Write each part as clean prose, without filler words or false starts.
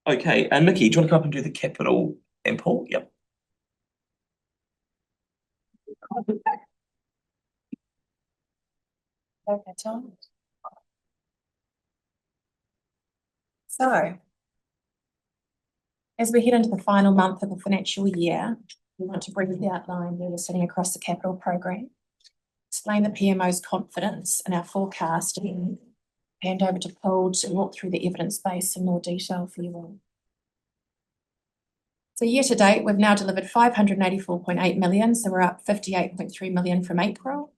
Okay, and Nikki, do you want to come up and do the capital and Paul? Yep. Okay, Tom. So, as we head into the final month of the financial year, we want to briefly outline where we're sitting across the capital program, explain the PMO's confidence in our forecast, and hand over to Paul to walk through the evidence base in more detail for you all. So year to date, we've now delivered 584.8 million, so we're up 58.3 million from April.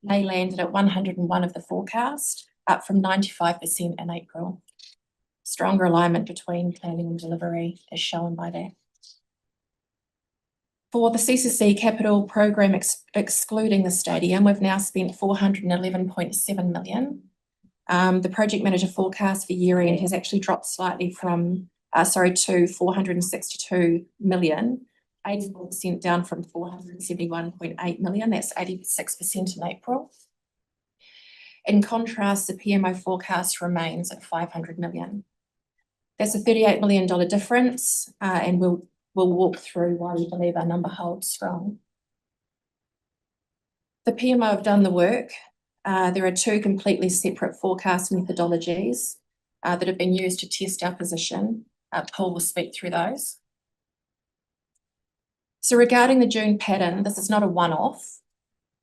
They landed at 101 of the forecast, up from 95% in April. Stronger alignment between planning and delivery is shown by that. For the CCC capital program, excluding the stadium, we've now spent 411.7 million. The project manager forecast for year end has actually dropped slightly from, to 462 million, 84% down from 471.8 million. That's 86% in April. In contrast, the PMO forecast remains at 500 million. That's a $38 million difference, and we'll walk through why we believe our number holds strong. The PMO have done the work. There are two completely separate forecast methodologies that have been used to test our position. Paul will speak through those. So regarding the June pattern, this is not a one-off.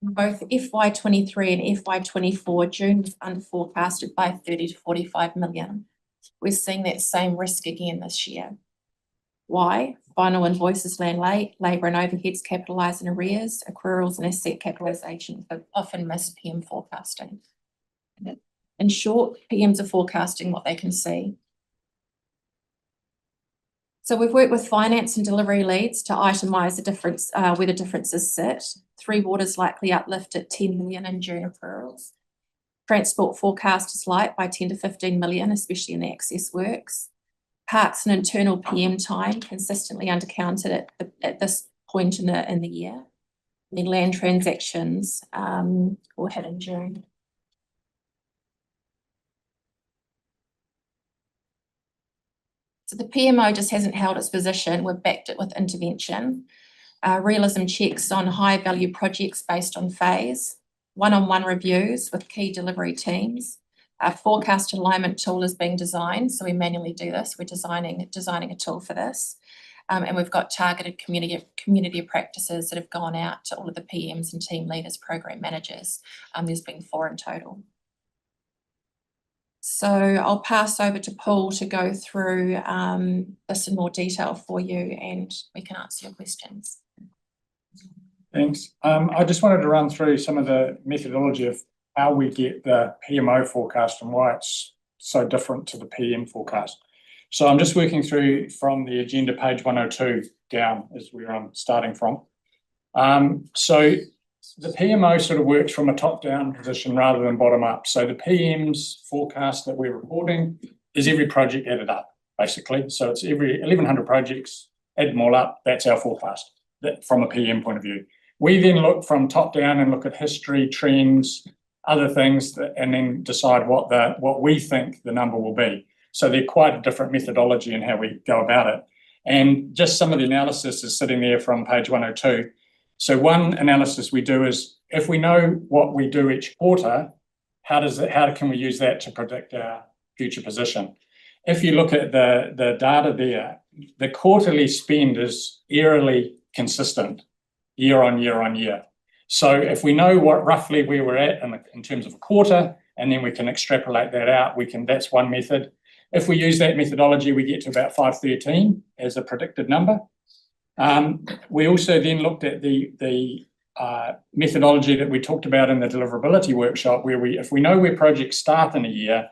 Both FY23 and FY24, June was under forecasted by 30 to 45 million. We're seeing that same risk again this year. Why? Final invoices land late, labour and overheads capitalise in arrears, accruals and asset capitalisation have often missed PM forecasting. In short, PMs are forecasting what they can see. So we've worked with finance and delivery leads to itemise the difference, where the differences sit. Three Waters likely uplift at 10 million in June accruals. Transport forecast is light by 10 to 15 million, especially in the access works. Parks and internal PM time consistently undercounted at this point in the year. And then land transactions will hit in June. So the PMO just hasn't held its position. We've backed it with intervention. Realism checks on high value projects based on phase. One-on-one reviews with key delivery teams. Our forecast alignment tool is being designed, so we manually do this. We're designing a tool for this. And we've got targeted community practices that have gone out to all of the PMs and team leaders, program managers. There's been 4 in total. So I'll pass over to Paul to go through this in more detail for you, and we can answer your questions. Thanks. I just wanted to run through some of the methodology of how we get the PMO forecast and why it's so different to the PM forecast. So I'm just working through from the agenda, page 102 down is where I'm starting from. So the PMO sort of works from a top-down position rather than bottom-up. So the PM's forecast that we're reporting is every project added up, basically. So it's every 1,100 projects, add them all up, that's our forecast from a PM point of view. We then look from top-down and look at history, trends, other things, and then decide what we think the number will be. So they're quite a different methodology in how we go about it. And just some of the analysis is sitting there from page 102. So one analysis we do is, if we know what we do each quarter, how can we use that to predict our future position? If you look at the data there, the quarterly spend is eerily consistent year on year on year. So if we know what roughly where we're at in terms of a quarter, and then we can extrapolate that out, that's one method. If we use that methodology, we get to about 513 as a predicted number. We also then looked at the methodology that we talked about in the deliverability workshop, where if we know where projects start in a year,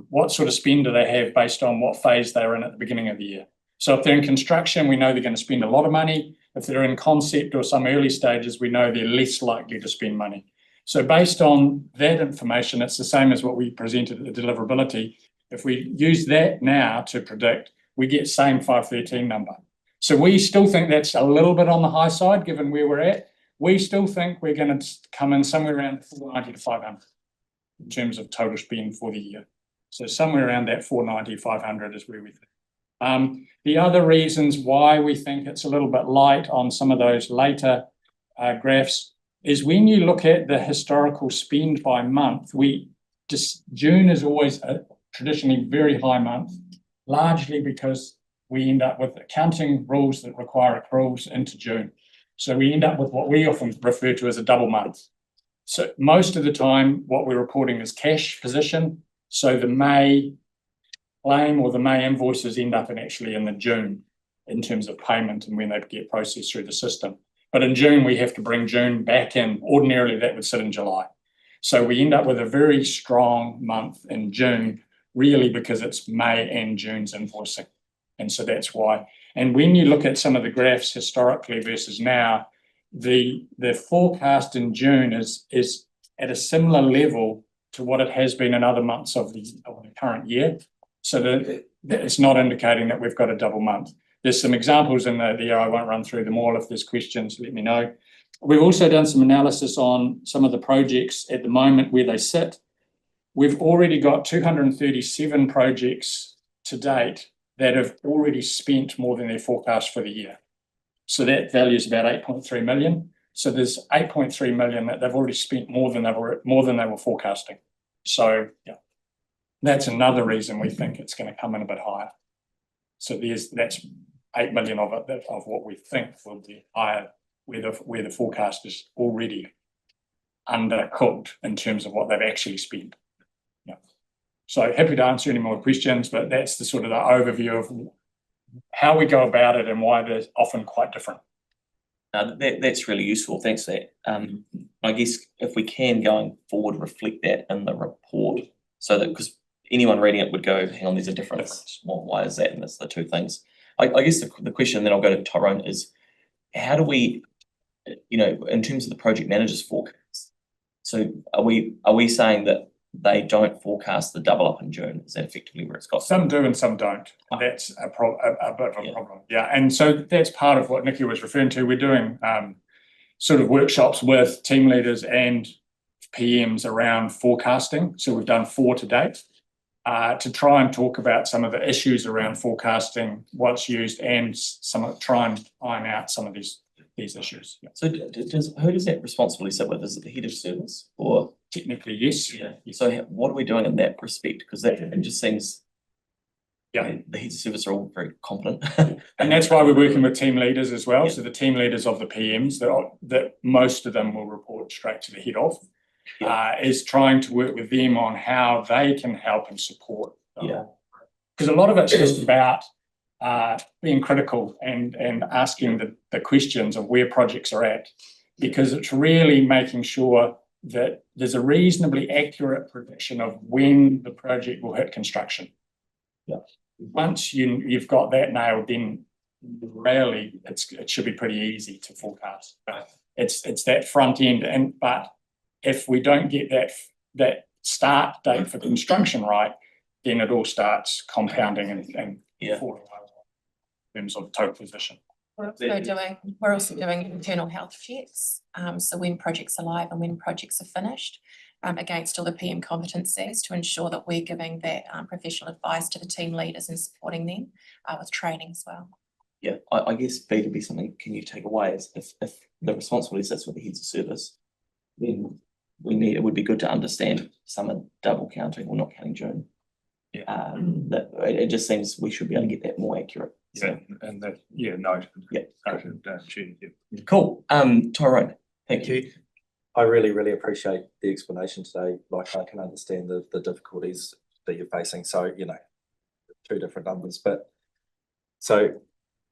what sort of spend do they have based on what phase they're in at the beginning of the year. So if they're in construction, we know they're going to spend a lot of money. If they're in concept or some early stages, we know they're less likely to spend money. So based on that information, it's the same as what we presented at the deliverability. If we use that now to predict, we get same 513 number. So we still think that's a little bit on the high side, given where we're at. We still think we're going to come in somewhere around 490 to 500 in terms of total spend for the year. So somewhere around that 490, 500 is where we think. The other reasons why we think it's a little bit light on some of those later graphs is when you look at the historical spend by month, June is always a traditionally very high month, largely because we end up with accounting rules that require accruals into June. So we end up with what we often refer to as a double month. So most of the time, what we're reporting is cash position. So the May claim or the May invoices end up actually in the June in terms of payment and when they get processed through the system. But in June, we have to bring June back in. Ordinarily, that would sit in July. So we end up with a very strong month in June, really because it's May and June's invoicing. And so that's why. And when you look at some of the graphs historically versus now, the forecast in June is at a similar level to what it has been in other months of the current year. So that it's not indicating that we've got a double month. There's some examples in there. I won't run through them all. If there's questions, let me know. We've also done some analysis on some of the projects at the moment where they sit. We've already got 237 projects to date that have already spent more than their forecast for the year. So that value is about 8.3 million. So there's 8.3 million that they've already spent more than they were forecasting. So yeah, that's another reason we think it's going to come in a bit higher. So that's 8 million of it of what we think will be higher, where the forecast is already undercooked in terms of what they've actually spent. Yeah. So happy to answer any more questions, but that's the sort of the overview of how we go about it and why they're often quite different. That's really useful. Thanks for that. I guess if we can going forward reflect that in the report, so that because anyone reading it would go, hang on, there's a difference. Well, why is that? And it's the two things. I guess the question, then I'll go to Tyrone, is how do we, in terms of the project manager's forecast, so are we saying that they don't forecast the double up in June? Is that effectively where it's got? Some do and some don't. That's a bit of a problem. Yeah, and so that's part of what Nikki was referring to. We're doing sort of workshops with team leaders and PMs around forecasting. So we've done 4 to date to try and talk about some of the issues around forecasting, what's used, and try and iron out some of these issues. Yeah. So who does that responsibility sit with? Is it the head of service or? Technically, yes. Yeah. So what are we doing in that respect? Because it just seems, yeah, the heads of service are all very competent. And that's why we're working with team leaders as well. Yeah. So the team leaders of the PMs that most of them will report straight to the head of, is trying to work with them on how they can help and support. Yeah. Because a lot of it's just about being critical and asking the questions of where projects are at, because it's really making sure that there's a reasonably accurate prediction of when the project will hit construction. Yeah. Once you've got that nailed, then really it should be pretty easy to forecast. But it's that front end, but if we don't get that start date for construction right, then it all starts compounding and falling over in terms of total position. We're also doing internal health checks. So when projects are live and when projects are finished, against all the PM competencies to ensure that we're giving that professional advice to the team leaders and supporting them with training as well. Yeah, I guess B to be something can you take away is if the responsibility sits with the heads of service, then it would be good to understand some are double counting or not counting June. Yeah. That it just seems we should be able to get that more accurate. Yeah, and that noted. Yeah. Noted, Cool. Tyrone, thank you. I really appreciate the explanation today. Like I can understand the difficulties that you're facing. So, 2 different numbers. But so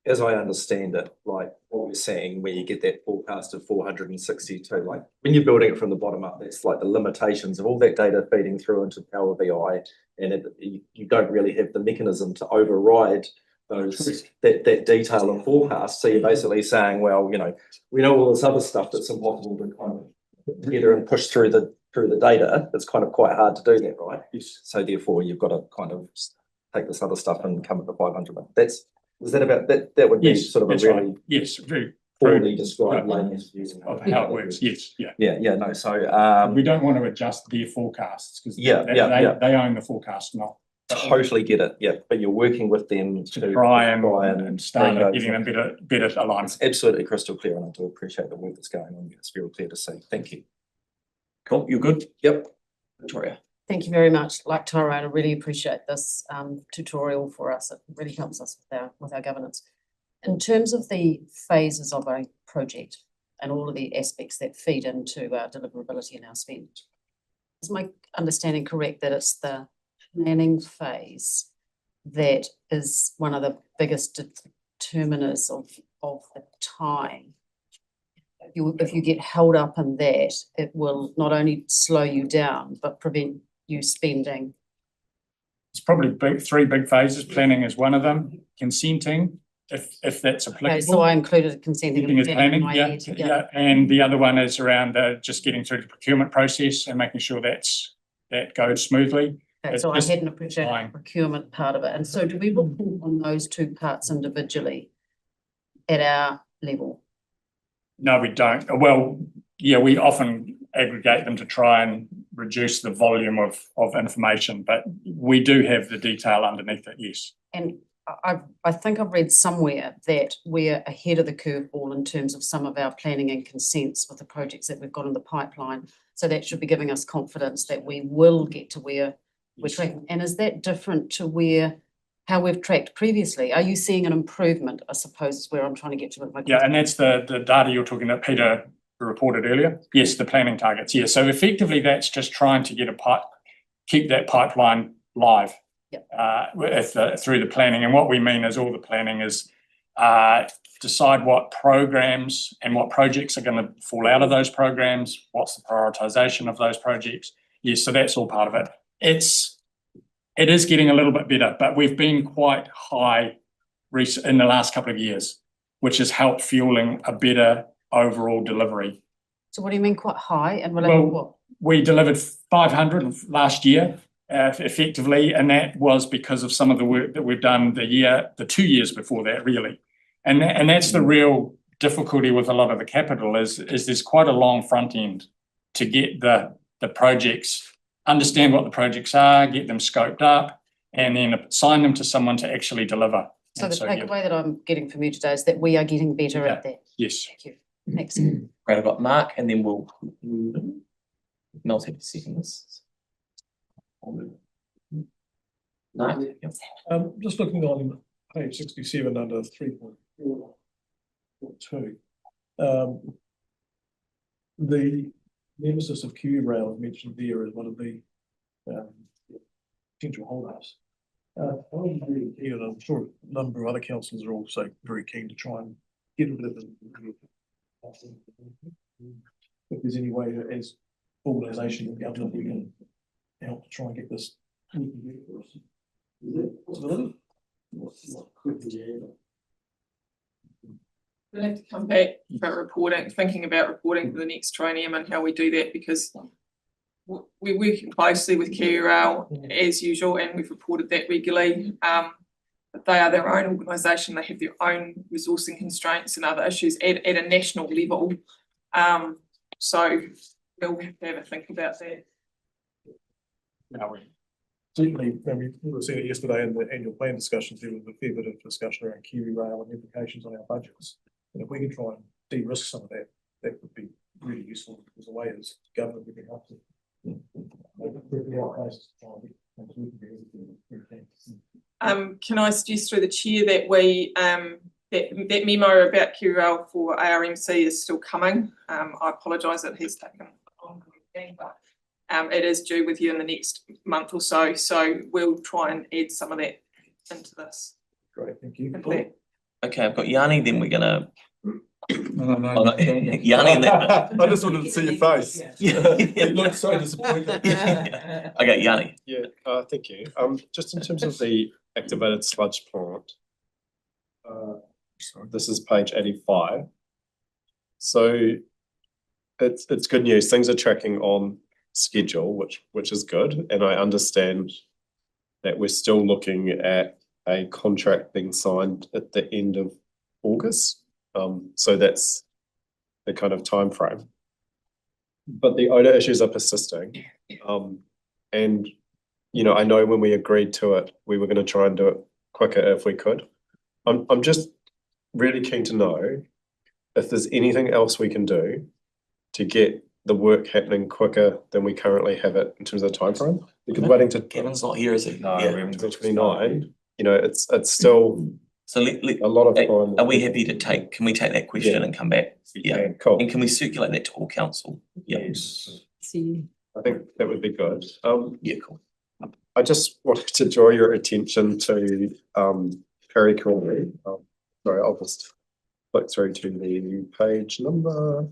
as I understand it, like what we're saying, where you get that forecast of 462, like when you're building it from the bottom up, that's like the limitations of all that data feeding through into Power BI, and you don't really have the mechanism to override that detail and forecast. So you're basically saying, well, we know all this other stuff that's impossible to kind of put together and push through the data. It's kind of quite hard to do that, right? Yes. So therefore you've got to kind of take this other stuff and come up with 500 million. Is that about that? That would be sort of a really very poorly described way of how it works. Yes, yeah. Yeah, no. So we don't want to adjust their forecasts because they own the forecast, not Totally get it, yeah, but you're working with them To try and bring start those getting in. a better alignment. It's absolutely crystal clear, and I do appreciate the work that's going on. It's very clear to see. Thank you. Cool, you're good? Yep. Victoria? Thank you very much. Like Tyrone, I really appreciate this tutorial for us. It really helps us with our governance. In terms of the phases of a project and all of the aspects that feed into our deliverability and our spend, is my understanding correct that it's the planning phase that is one of the biggest determiners of the time? If you get held up in that, it will not only slow you down, but prevent you spending. It's probably three big phases. Planning is one of them. Consenting, if that's applicable. Okay, so I included consenting Keeping and as planning planning, in my head. yeah. And the other one is around just getting through the procurement process and making sure that goes smoothly. Okay, It's so I just hadn't appreciated the fine. procurement part of it. And so do we report on those two parts individually at our level? No, we don't. Well, yeah, we often aggregate them to try and reduce the volume of information, but we do have the detail underneath it, yes. And I think I've read somewhere that we're ahead of the curveball in terms of some of our planning and consents with the projects that we've got in the pipeline. So that should be giving us confidence that we will get to where we're tracking. And is that different to how we've tracked previously? Are you seeing an improvement, I suppose, is where I'm trying to get to with my question. Yeah, and that's the data you're talking about, Peter reported earlier. Yes, the planning targets. Yeah, so effectively that's just trying to get keep that pipeline live. Yep. Through the planning. And what we mean is all the planning is decide what programs and what projects are going to fall out of those programs, what's the prioritisation of those projects. Yes, so that's all part of it. It is getting a little bit better, but we've been quite high in the last couple of years, which has helped fueling a better overall delivery. So what do you mean quite high and related to what? We delivered 500 last year. Effectively, and that was because of some of the work that we've done the 2 years before that, really. And that's the real difficulty with a lot of the capital is there's quite a long front end to get the projects, understand what the projects are, get them scoped up, and then assign them to someone to actually deliver. So the takeaway that I'm getting from you today is that we are getting better at that. Yes. Thank you. Next. Great, I've got Mark, and then we'll Mel's happy to second this. Mark? Yep. Just looking on page 67 under 3.4.2. The nemesis of Q-Rail is mentioned there as one of the potential holdups. I'm really keen, and I'm sure a number of other councils are also very keen to try and get rid of it. If there's any way that as organisation and government we can help to try and get this. Is that a possibility? We'll have to come back for thinking about reporting for the next triennium and how we do that, because we're working closely with KiwiRail as usual, and we've reported that regularly. But they are their own organisation, they have their own resourcing constraints and other issues at a national level. So we'll have to have a think about that. Certainly, we were seeing it yesterday in the annual plan discussions, there was a fair bit of discussion around KiwiRail and implications on our budgets. And if we can try and de-risk some of that, that would be really useful as a way as government we can help to. Can I suggest through the chair that we that memo about KiwiRail for ARMC is still coming. I apologise, it has taken long, but it is due with you in the next month or so. So we'll try and add some of that into this. Great, thank you. Okay, I've got Yanni, then we're gonna. No. Yanni and then. I just wanted to see your face. You look so disappointed. Okay, Yanni. Yeah, thank you. Just in terms of the activated sludge plant, this is page 85. So it's good news. Things are tracking on schedule, which is good, and I understand that we're still looking at a contract being signed at the end of August. So that's the kind of time frame. But the odour issues are persisting, and you know, I know when we agreed to it, we were gonna try and do it quicker if we could. I'm just really keen to know if there's anything else we can do to get the work happening quicker than we currently have it in terms of the timeframe. Because waiting to Kevin's not here, is he? No, Yeah. we haven't talked 29, you know, it's still So let, a lot of time. are we happy to can we take that question Yeah. and come back? Yeah, Cool. and can we circulate that to all council? Yeah, See, I think that would be good. yeah, cool. I just wanted to draw your attention to Perry Corley. Sorry, I'll just flick through to the page number.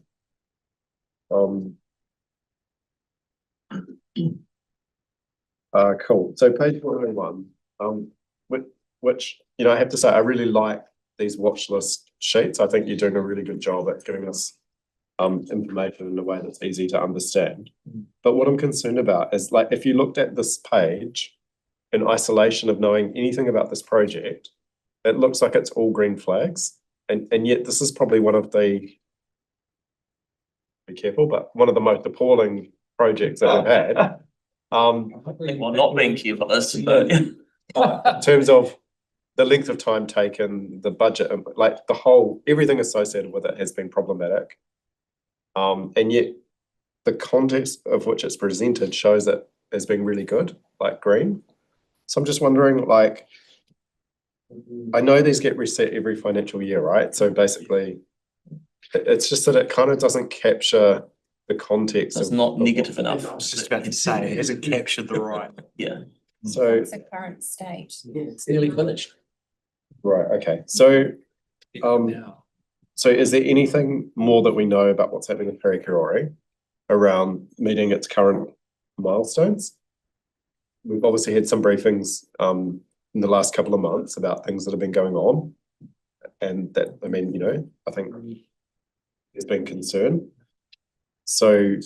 Cool. So page 101. Which you know, I have to say, I really like these watch list sheets. I think you're doing a really good job at giving us information in a way that's easy to understand. But what I'm concerned about is, like, if you looked at this page in isolation of knowing anything about this project, it looks like it's all green flags. And yet this is probably one of the, be careful, but one of the most appalling projects that we've had. Well, not being careful, this in terms of the length of time taken, the budget, like the whole, everything associated with it has been problematic. And yet the context of which it's presented shows it as being really good, like green. So I'm just wondering, like, I know these get reset every financial year, right? So basically, it's just that it kind of doesn't capture the context. It's not negative enough. I was just about to say, it hasn't captured the right. Yeah. So, It's the current state. It's nearly finished. right, okay. So, so is there anything more that we know about what's happening with Perry Karori around meeting its current milestones? We've obviously had some briefings in the last couple of months about things that have been going on. And that, I mean, you know, I think there's been concern. So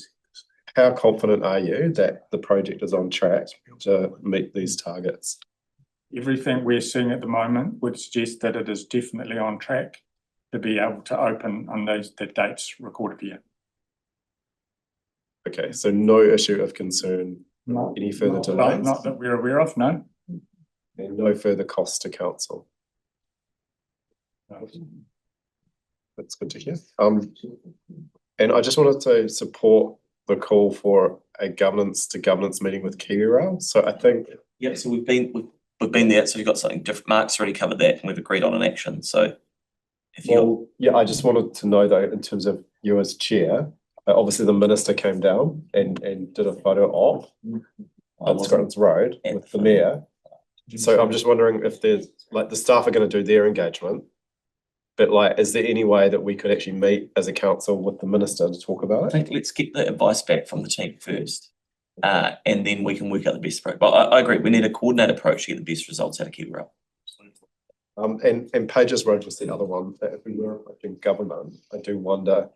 how confident are you that the project is on track to meet these targets? Everything we're seeing at the moment would suggest that it is definitely on track to be able to open on the dates recorded here. Okay, so no issue of concern, any further delays? Not that we're aware of, no. And no further costs to council. That's good to hear. And I just wanted to support the call for a governance to governance meeting with KiwiRail. So I think, Yeah, so we've been there, so we've got something different. Mark's already covered that and we've agreed on an action, so. If you, well, yeah, I just wanted to know though, in terms of you as chair, obviously the minister came down and did a photo op on Scotland's Road with the mayor. So I'm just wondering if there's, like, the staff are going to do their engagement, but like, is there any way that we could actually meet as a council with the minister to talk about I it? think let's get the advice back from the team first. And then we can work out the best approach. But I agree, we need a coordinated approach to get the best results out of KiwiRail. And Pages Road was the other one that if we were approaching government, I do wonder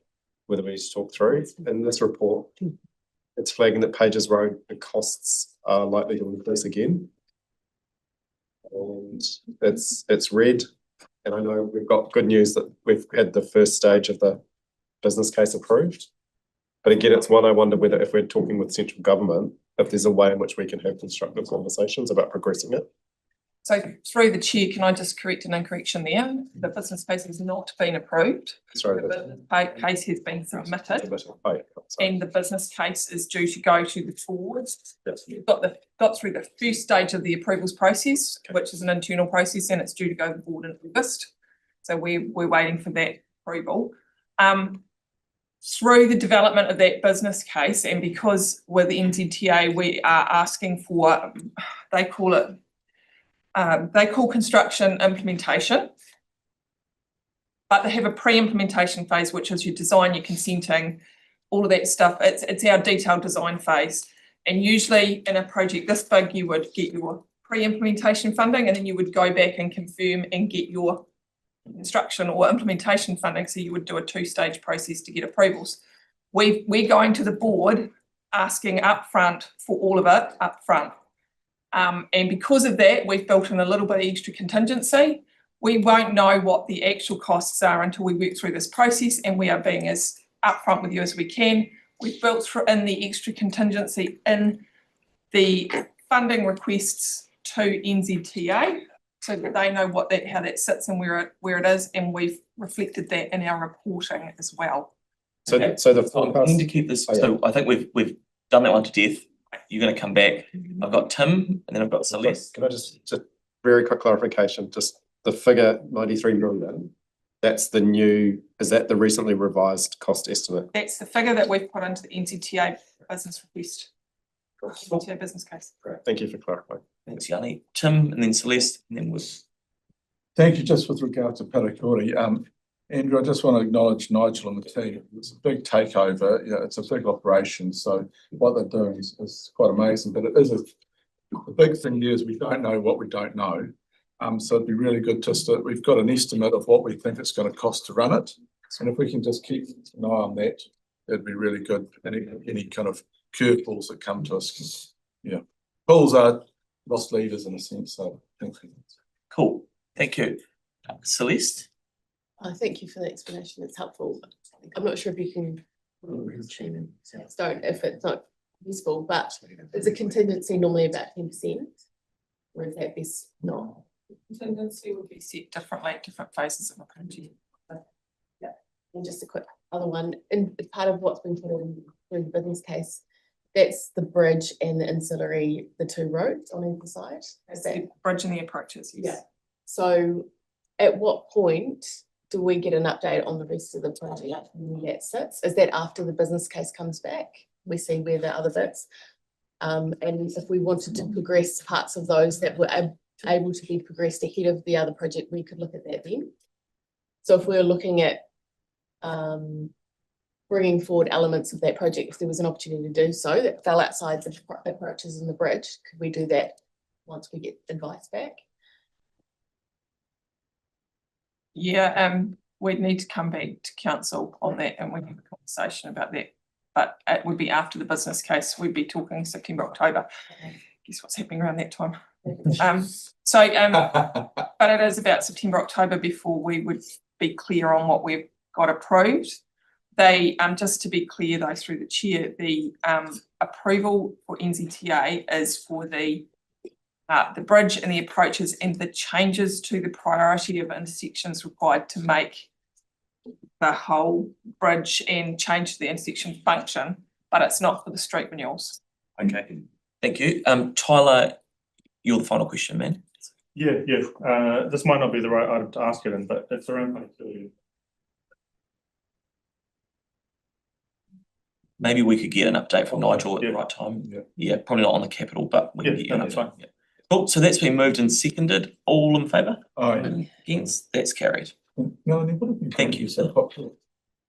whether we need to talk through. In this report, it's flagging that Pages Road, the costs are likely to increase again. And it's red. And I know we've got good news that we've had the first stage of the business case approved. But again, it's one I wonder whether, if we're talking with central government, if there's a way in which we can have constructive conversations about progressing it. So through the chair, can I just correct an incorrection there? The business case has not been approved. Sorry, The business case has been submitted oh, yeah, sorry. and the business case is due to go to the board. Yes. We've got through the first stage of the approvals process, which is an internal process, and it's due to go to the board in August. So we're waiting for that approval. Through the development of that business case, and because with NZTA we are asking for, they call construction implementation, but they have a pre-implementation phase, which is your design, your consenting, all of that stuff. It's our detailed design phase. And usually in a project this big, you would get your pre-implementation funding and then you would go back and confirm and get your construction or implementation funding. So you would do a two-stage process to get approvals. We're going to the board asking upfront for all of it upfront. And because of that, we've built in a little bit of extra contingency. We won't know what the actual costs are until we work through this process, and we are being as upfront with you as we can. We've built in the extra contingency in the funding requests to NZTA so that they know what that, how that sits and where it is, and we've reflected that in our reporting as well. So, Okay. so the I need forecast, to keep this, Oh, yeah. so I think we've done that one to death. You're gonna come back. I've got Tim and then I've got Celeste. can I just very quick clarification, just the figure 93 million, that's the new, is that the recently revised cost estimate? That's the figure that we've put into the NZTA business request. NZTA business case. Great, thank you for clarifying. Thanks, Yanni. Tim and then Celeste and then was. Thank you. Just with regard to Parakuri, Andrew, I just want to acknowledge Nigel and the team. It's a big takeover. Yeah, it's a big operation. So what they're doing is quite amazing, but it is the big thing here is we don't know what we don't know. So it'd be really good just to, we've got an estimate of what we think it's going to cost to run it. And if we can just keep an eye on that, it'd be really good. Any kind of curveballs that come to us, 'cause, yeah, bulls are lost leaders in a sense. So thank you. Cool, thank you. Celeste? Thank you for the explanation, it's helpful. I'm not sure if you can, don't, if it's not useful, but is a contingency normally about 10%? Or is that best not? Contingency would be set differently at different phases of a project. And just a quick other one, and part of what's been put in through the business case, that's the bridge and the ancillary, the two roads on either side. Is that? The bridge and the approaches, yes. Yeah. So at what point do we get an update on the rest of the project and where that sits? Is that after the business case comes back? We see where the other bits. And if we wanted to progress parts of those that were able to be progressed ahead of the other project, we could look at that then. So if we're looking at bringing forward elements of that project, if there was an opportunity to do so that fell outside the approaches in the bridge, could we do that once we get advice back? Yeah, we'd need to come back to council on that and we have a conversation about that. But it would be after the business case, we'd be talking September, October. Guess what's happening around that time. But it is about September, October before we would be clear on what we've got approved. They, just to be clear though, through the chair, the approval for NZTA is for the bridge and the approaches and the changes to the priority of intersections required to make the whole bridge and change the intersection function, but it's not for the street renewals. Okay, thank you. Tyler, you're the final question, man. Yeah, this might not be the right item to ask it in, but it's around connectivity. Maybe we could get an update from Nigel at the right time. Yeah, probably not on the capital, but we can get you an that's update. fine. Yeah. Cool, so that's been moved and seconded. All in favour? Aye. Against? That's carried. Melanie, what have you? Thank you, sir.